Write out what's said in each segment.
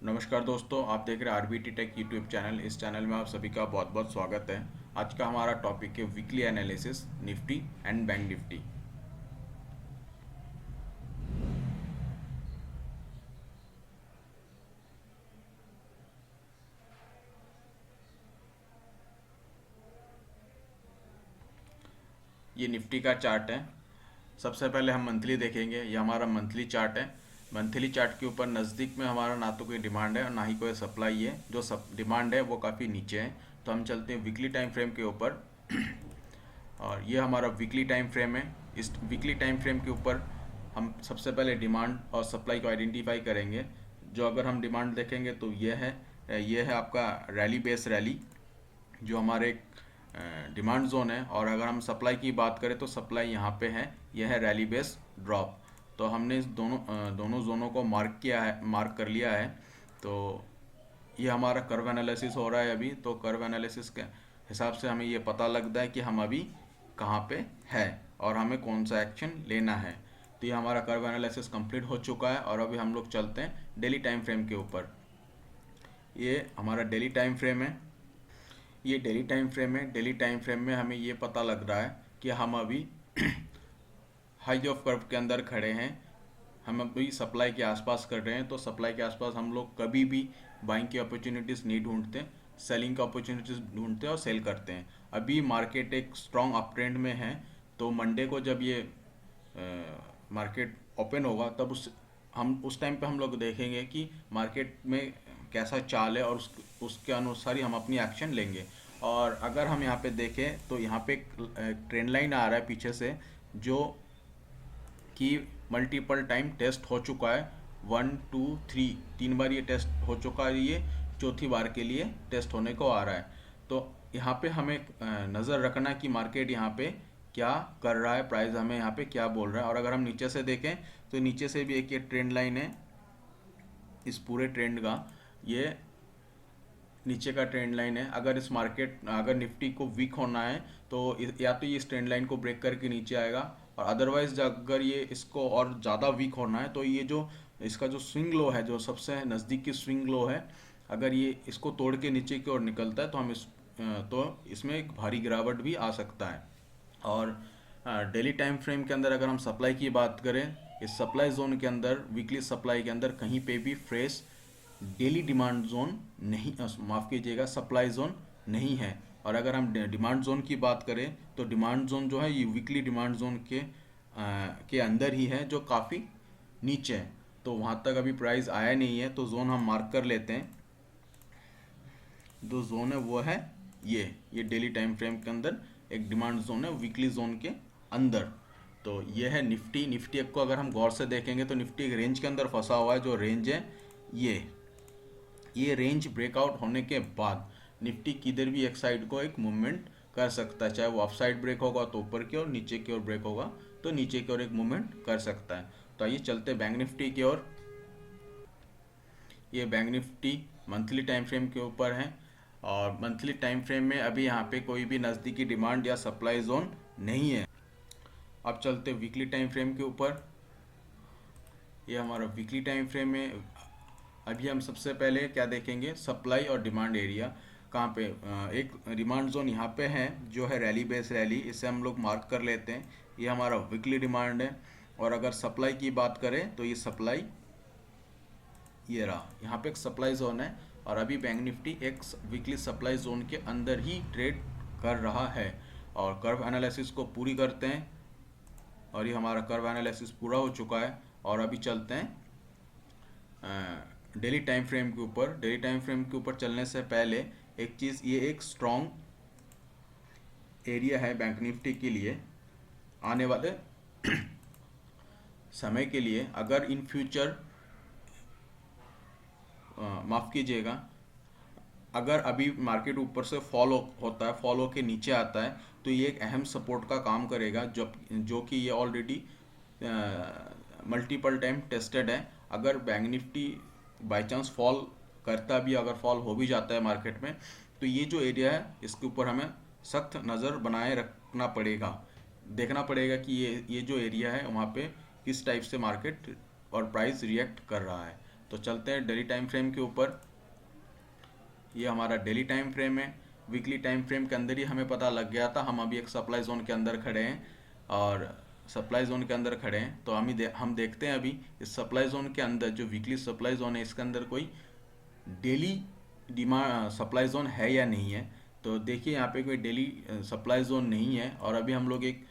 नमस्कार दोस्तों, आप देख रहे हैं आरबीटी टेक यूट्यूब चैनल। इस चैनल में आप सभी का बहुत बहुत स्वागत है। आज का हमारा टॉपिक है weekly analysis Nifty and bank Nifty. ये निफ्टी का चार्ट है। सबसे पहले हम मंथली देखेंगे। ये हमारा मंथली चार्ट है। मंथली चार्ट के ऊपर नज़दीक में हमारा ना तो कोई डिमांड है और ना ही कोई सप्लाई है। जो सब डिमांड है वो काफ़ी नीचे है। तो हम चलते हैं वीकली टाइम फ्रेम के ऊपर। और ये हमारा वीकली टाइम फ्रेम है। इस वीकली टाइम फ्रेम के ऊपर हम सबसे पहले डिमांड और सप्लाई को आइडेंटिफाई करेंगे। जो अगर हम डिमांड देखेंगे तो ये है आपका रैली बेस रैली, जो हमारे डिमांड जोन है। और अगर हम सप्लाई की बात करें तो सप्लाई यहाँ पे है, यह है रैली बेस ड्रॉप। तो हमने इस दोनों जोनों को मार्क कर लिया है। तो ये हमारा कर्व एनालिसिस हो रहा है अभी। तो कर्व एनालिसिस के हिसाब से हमें ये पता लगता है कि हम अभी कहाँ पे है और हमें कौन सा एक्शन लेना है। तो ये हमारा कर्व एनालिसिस कंप्लीट हो चुका है और अभी हम लोग चलते हैं डेली टाइम फ्रेम के ऊपर। ये हमारा डेली टाइम फ्रेम है। ये डेली टाइम फ्रेम है। डेली टाइम फ्रेम में हमें ये पता लग रहा है कि हम अभी हाई ऑफ कर्व के अंदर खड़े हैं। हम अभी सप्लाई के आसपास कर रहे हैं। तो सप्लाई के आसपास हम लोग कभी भी बाइंग की अपॉर्चुनिटीज़ नहीं ढूंढते, सेलिंग की अपॉर्चुनिटीज़ ढूंढते और सेल करते हैं। अभी मार्केट एक स्ट्रॉन्ग अप ट्रेंड में है। तो मंडे को जब ये मार्केट ओपन होगा तब उस टाइम पे हम लोग देखेंगे कि मार्केट में कैसा चाल है और उसके अनुसार ही हम अपनी एक्शन लेंगे। और अगर हम यहाँ पे देखें तो यहाँ पे एक ट्रेंड लाइन आ रहा है पीछे से, जो कि मल्टीपल टाइम टेस्ट हो चुका है। 1 2 3 तीन बार ये टेस्ट हो चुका है। ये चौथी बार के लिए टेस्ट होने को आ रहा है। तो यहाँ पे हमें नज़र रखना कि मार्केट यहाँ पे क्या कर रहा है, प्राइस हमें यहाँ पे क्या बोल रहा है। और अगर हम नीचे से देखें तो नीचे से भी एक ये ट्रेंड लाइन है। इस पूरे ट्रेंड का ये नीचे का ट्रेंड लाइन है। अगर निफ्टी को वीक होना है तो या तो ये इस ट्रेंड लाइन को ब्रेक करके नीचे आएगा, और अदरवाइज अगर ये इसको और ज़्यादा वीक होना है तो ये जो इसका जो स्विंग लो है, जो सबसे नज़दीक की स्विंग लो है, अगर ये इसको तोड़ के नीचे की ओर निकलता है तो इसमें एक भारी गिरावट भी आ सकता है। और डेली टाइम फ्रेम के अंदर अगर हम सप्लाई की बात करें, इस सप्लाई जोन के अंदर, वीकली सप्लाई के अंदर कहीं पे भी फ्रेश डेली डिमांड जोन नहीं, माफ़ कीजिएगा, सप्लाई जोन नहीं है। और अगर हम डिमांड जोन की बात करें तो डिमांड जोन जो है ये वीकली डिमांड जोन के अंदर ही है, जो काफ़ी नीचे है। तो वहाँ तक अभी प्राइस आया नहीं है। तो जोन हम मार्क कर लेते हैं। जो जोन है वो है ये डेली टाइम फ्रेम के अंदर एक डिमांड जोन है, वीकली जोन के अंदर। तो ये है निफ्टी। निफ्टी को अगर हम गौर से देखेंगे तो निफ्टी एक रेंज के अंदर फंसा हुआ है। जो रेंज है ये रेंज ब्रेकआउट होने के बाद निफ्टी किधर भी एक साइड को एक मूवमेंट कर सकता है। चाहे वो अप साइड ब्रेक होगा तो ऊपर की ओर, नीचे की ओर ब्रेक होगा तो नीचे की ओर एक मूवमेंट कर सकता है। तो आइए चलते बैंक निफ्टी की ओर। ये bank Nifty monthly time frame के ऊपर है। और मंथली टाइम फ्रेम में अभी यहाँ पे कोई भी नज़दीकी डिमांड या सप्लाई जोन नहीं है। अब चलते वीकली टाइम फ्रेम के ऊपर। ये हमारा वीकली टाइम फ्रेम है। अभी हम सबसे पहले क्या देखेंगे, सप्लाई और डिमांड एरिया कहाँ पे। एक डिमांड जोन यहाँ पे है जो है रैली बेस रैली, इसे हम लोग मार्क कर लेते हैं। ये हमारा वीकली डिमांड है। और अगर सप्लाई की बात करें तो ये सप्लाई ये रहा, यहाँ पे एक सप्लाई जोन है। और अभी बैंक निफ्टी एक वीकली सप्लाई जोन के अंदर ही ट्रेड कर रहा है। और कर्व एनालिसिस को पूरी करते हैं। और ये हमारा कर्व एनालिसिस पूरा हो चुका है। और अभी चलते हैं डेली टाइम फ्रेम के ऊपर। डेली टाइम फ्रेम के ऊपर चलने से पहले एक चीज़, ये एक स्ट्रॉन्ग एरिया है बैंक निफ्टी के लिए आने वाले समय के लिए। अगर इन फ्यूचर, माफ़ कीजिएगा, अगर अभी मार्केट ऊपर से होता है, फॉलो के नीचे आता है, तो ये एक अहम सपोर्ट का काम करेगा, जो कि ये ऑलरेडी मल्टीपल टाइम टेस्टेड है। अगर bank Nifty by chance fall करता भी, अगर फॉल हो भी जाता है मार्केट में, तो ये जो एरिया है इसके ऊपर हमें सख्त नज़र बनाए रखना पड़ेगा। देखना पड़ेगा कि ये जो एरिया है वहाँ पे किस टाइप से मार्केट और प्राइस रिएक्ट कर रहा है। तो चलते हैं डेली टाइम फ्रेम के ऊपर। ये हमारा डेली टाइम फ्रेम है। वीकली टाइम फ्रेम के अंदर ही हमें पता लग गया था, हम अभी एक सप्लाई जोन के अंदर खड़े हैं और सप्लाई जोन के अंदर खड़े हैं। तो हम देखते हैं अभी इस सप्लाई जोन के अंदर जो वीकली सप्लाई जोन है इसके अंदर कोई डेली डिमांड सप्लाई जोन है या नहीं है। तो देखिए यहाँ पे कोई डेली सप्लाई जोन नहीं है और अभी हम लोग एक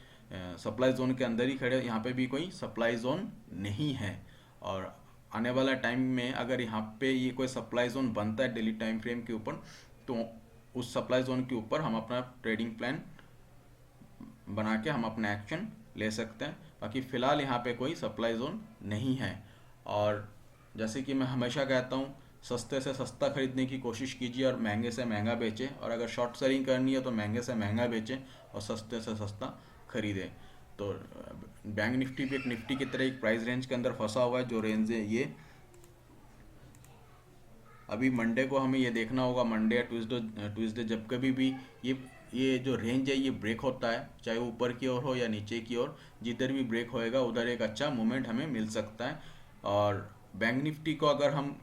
सप्लाई जोन के अंदर ही खड़े, यहाँ पे भी कोई सप्लाई जोन नहीं है। और आने वाला टाइम में अगर यहाँ पे ये कोई सप्लाई जोन बनता है डेली टाइम फ्रेम के ऊपर, तो उस सप्लाई जोन के ऊपर हम अपना ट्रेडिंग प्लान बना के हम अपना एक्शन ले सकते हैं। बाकी फ़िलहाल यहाँ पे कोई सप्लाई जोन नहीं है। और जैसे कि मैं हमेशा कहता हूँ, सस्ते से सस्ता खरीदने की कोशिश कीजिए और महंगे से महंगा बेचें। और अगर शॉर्ट सेलिंग करनी है तो महंगे से महंगा बेचें और सस्ते से सस्ता खरीदें। तो बैंक निफ्टी भी एक निफ्टी की तरह एक प्राइस रेंज के अंदर फंसा हुआ है। जो रेंज है ये अभी मंडे को हमें ये देखना होगा, मंडे या ट्यूसडे जब कभी भी ये जो रेंज है ये ब्रेक होता है, चाहे वो ऊपर की ओर हो या नीचे की ओर, जिधर भी ब्रेक होएगा उधर एक अच्छा मूवमेंट हमें मिल सकता है। और बैंक निफ्टी को अगर हम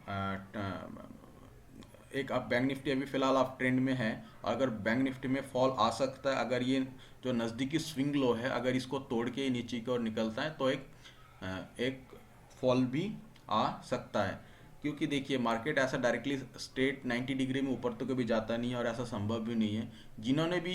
अब बैंक निफ्टी अभी फ़िलहाल आप ट्रेंड में है, और अगर बैंक निफ्टी में फॉल आ सकता है, अगर ये जो नज़दीकी स्विंग लो है अगर इसको तोड़ के नीचे की ओर निकलता है तो एक फॉल भी आ सकता है। क्योंकि देखिए मार्केट ऐसा डायरेक्टली स्ट्रेट 90 डिग्री में ऊपर तो कभी जाता नहीं है और ऐसा संभव भी नहीं है। जिन्होंने भी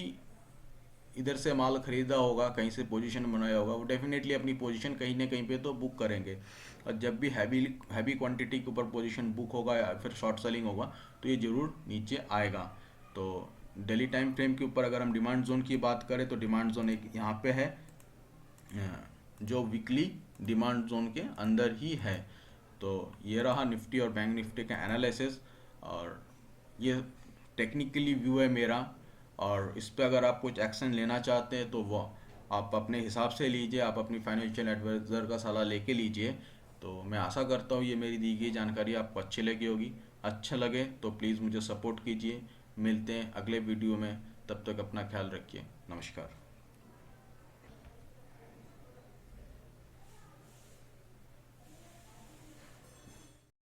इधर से माल खरीदा होगा, कहीं से पोजीशन बनाया होगा, वो डेफिनेटली अपनी पोजीशन कहीं ना कहीं पे तो बुक करेंगे। और जब भी हैवी क्वांटिटी के ऊपर पोजीशन बुक होगा या फिर शॉर्ट सेलिंग होगा तो ये ज़रूर नीचे आएगा। तो डेली टाइम फ्रेम के ऊपर अगर हम डिमांड जोन की बात करें तो डिमांड जोन एक यहाँ पे है, जो वीकली डिमांड जोन के अंदर ही है। तो ये रहा निफ्टी और बैंक निफ्टी का एनालिसिस, और ये टेक्निकली व्यू है मेरा। और इस पर अगर आप कुछ एक्शन लेना चाहते हैं तो वो आप अपने हिसाब से लीजिए, आप अपनी फाइनेंशियल एडवाइज़र का सलाह लेके लीजिए। तो मैं आशा करता हूँ ये मेरी दी गई जानकारी आपको अच्छी लगी होगी। अच्छा लगे तो प्लीज़ मुझे सपोर्ट कीजिए। मिलते हैं अगले वीडियो में, तब तक अपना ख्याल रखिए। नमस्कार।